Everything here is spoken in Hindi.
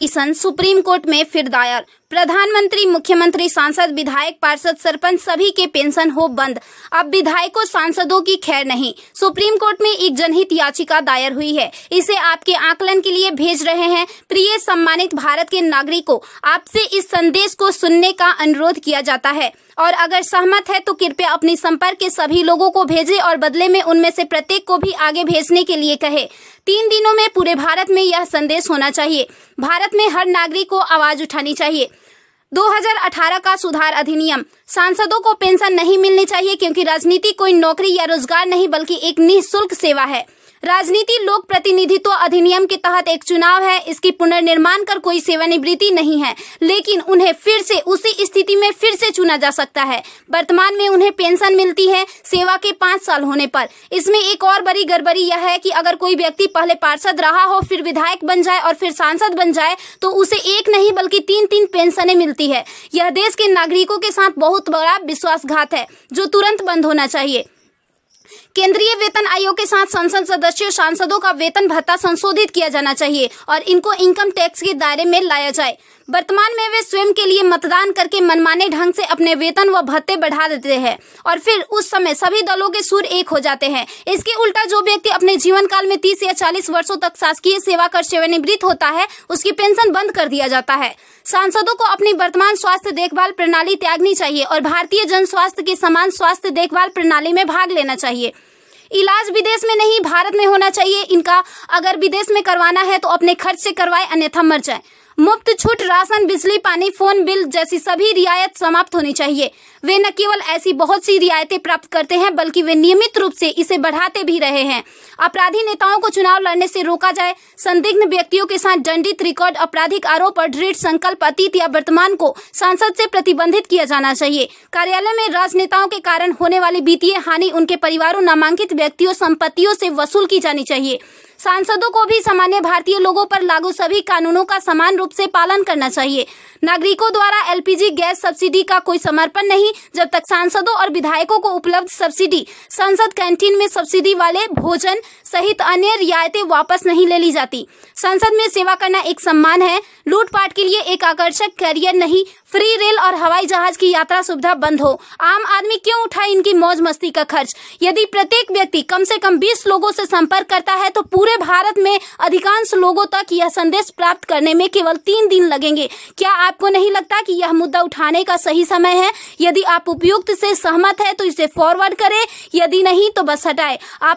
पिटीशन सुप्रीम कोर्ट में फिर दायर। प्रधानमंत्री, मुख्यमंत्री, सांसद, विधायक, पार्षद, सरपंच सभी के पेंशन हो बंद। अब विधायकों, सांसदों की खैर नहीं। सुप्रीम कोर्ट में एक जनहित याचिका दायर हुई है। इसे आपके आकलन के लिए भेज रहे हैं। प्रिय सम्मानित भारत के नागरिकों, आपसे इस संदेश को सुनने का अनुरोध किया जाता है और अगर सहमत है तो कृपया अपनी संपर्क के सभी लोगों को भेजें और बदले में उनमें से प्रत्येक को भी आगे भेजने के लिए कहे। 3 दिनों में पूरे भारत में यह संदेश होना चाहिए। भारत में हर नागरिक को आवाज उठानी चाहिए। 2018 का सुधार अधिनियम। सांसदों को पेंशन नहीं मिलनी चाहिए क्योंकि राजनीति कोई नौकरी या रोजगार नहीं बल्कि एक निःशुल्क सेवा है। राजनीति लोक प्रतिनिधित्व अधिनियम के तहत एक चुनाव है। इसकी पुनर्निर्माण कर कोई सेवानिवृत्ति नहीं है, लेकिन उन्हें फिर से उसी स्थिति में फिर से चुना जा सकता है। वर्तमान में उन्हें पेंशन मिलती है सेवा के 5 साल होने पर। इसमें एक और बड़ी गड़बड़ी यह है कि अगर कोई व्यक्ति पहले पार्षद रहा हो, फिर विधायक बन जाए और फिर सांसद बन जाए तो उसे एक नहीं बल्कि 3-3 पेंशनें मिलती है। यह देश के नागरिकों के साथ बहुत बड़ा विश्वासघात है जो तुरंत बंद होना चाहिए। केंद्रीय वेतन आयोग के साथ संसद सदस्यों, सांसदों का वेतन भत्ता संशोधित किया जाना चाहिए और इनको इनकम टैक्स के दायरे में लाया जाए। वर्तमान में वे स्वयं के लिए मतदान करके मनमाने ढंग से अपने वेतन व भत्ते बढ़ा देते हैं और फिर उस समय सभी दलों के सुर एक हो जाते हैं। इसके उल्टा जो व्यक्ति अपने जीवन काल में 30 या 40 वर्षों तक शासकीय सेवा कर सेवानिवृत्त होता है, उसकी पेंशन बंद कर दिया जाता है। सांसदों को अपनी वर्तमान स्वास्थ्य देखभाल प्रणाली त्यागनी चाहिए और भारतीय जन स्वास्थ्य के समान स्वास्थ्य देखभाल प्रणाली में भाग लेना चाहिए। इलाज विदेश में नहीं, भारत में होना चाहिए इनका। अगर विदेश में करवाना है तो अपने खर्च से करवाए, अन्यथा मर जाए। मुफ्त छूट, राशन, बिजली, पानी, फोन बिल जैसी सभी रियायत समाप्त होनी चाहिए। वे न केवल ऐसी बहुत सी रियायतें प्राप्त करते हैं बल्कि वे नियमित रूप से इसे बढ़ाते भी रहे हैं। अपराधी नेताओं को चुनाव लड़ने से रोका जाए। संदिग्ध व्यक्तियों के साथ दंडित रिकॉर्ड, आपराधिक आरोप और दृढ़ संकल्प अतीत या वर्तमान को संसद से प्रतिबंधित किया जाना चाहिए। कार्यालय में राजनेताओं के कारण होने वाली वित्तीय हानि उनके परिवारों, नामांकित व्यक्तियों, संपत्तियों से वसूल की जानी चाहिए। सांसदों को भी सामान्य भारतीय लोगों पर लागू सभी कानूनों का समान रूप से पालन करना चाहिए। नागरिकों द्वारा एलपीजी गैस सब्सिडी का कोई समर्पण नहीं जब तक सांसदों और विधायकों को उपलब्ध सब्सिडी, संसद कैंटीन में सब्सिडी वाले भोजन सहित अन्य रियायतें वापस नहीं ले ली जाती। संसद में सेवा करना एक सम्मान है, लूटपाट के लिए एक आकर्षक करियर नहीं। फ्री रेल और हवाई जहाज की यात्रा सुविधा बंद हो। आम आदमी क्यों उठाए इनकी मौज मस्ती का खर्च? यदि प्रत्येक व्यक्ति कम से कम 20 लोगों से संपर्क करता है तो पूरे भारत में अधिकांश लोगों तक यह संदेश प्राप्त करने में केवल 3 दिन लगेंगे। क्या आपको नहीं लगता कि यह मुद्दा उठाने का सही समय है? यदि आप उपयुक्त से सहमत है तो इसे फॉरवर्ड करें, यदि नहीं तो बस हटाए। आप